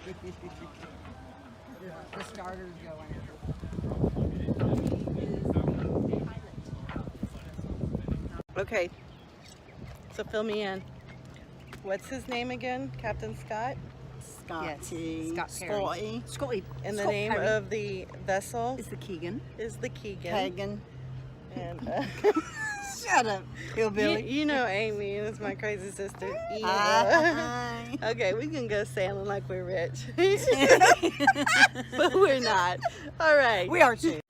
The starter's going. Okay, so fill me in. What's his name again? Captain Scott? Scotty. Scott Scotty. Scotty. And the Scott name Perry. of the vessel Is the Keegan. is the Keegan. Kagan. And Shut up, hillbilly. you know Amy, and it's my crazy sister Eva. Hi. Okay, we can go sailing like we're rich. But we're not. All right. We are too.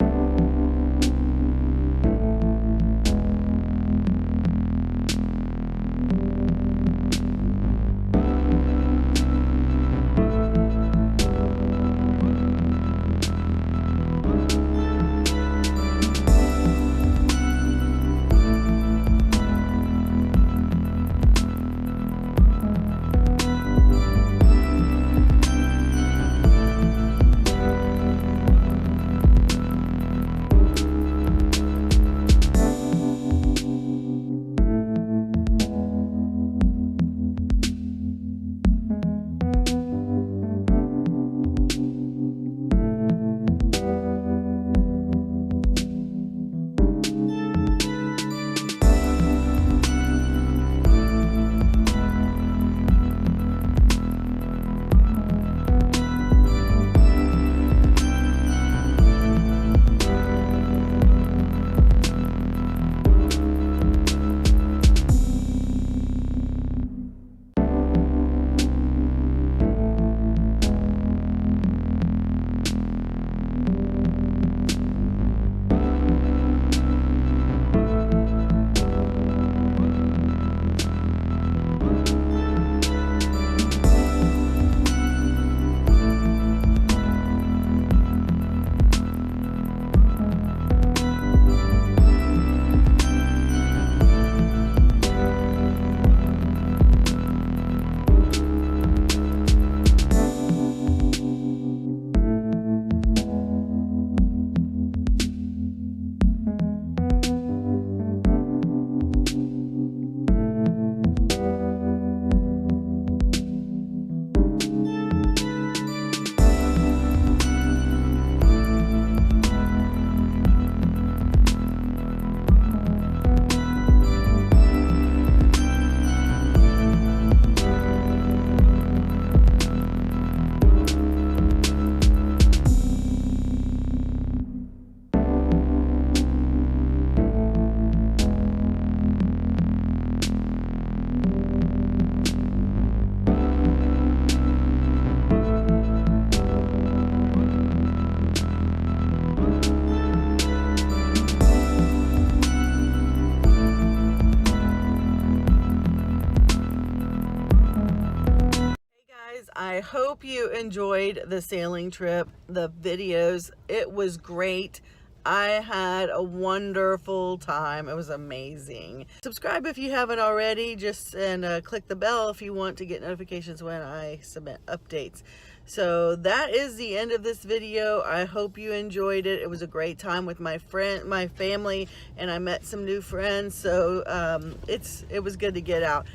I hope you enjoyed the sailing trip, the videos. It was great. I had a wonderful time. It was amazing. Subscribe if you haven't already, and click the bell if you want to get notifications when I submit updates. So that is the end of this video. I hope you enjoyed it. It was a great time with my family, and I met some new friends. So it was good to get out.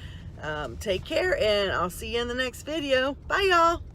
Take care, and I'll see you in the next video. Bye, y'all.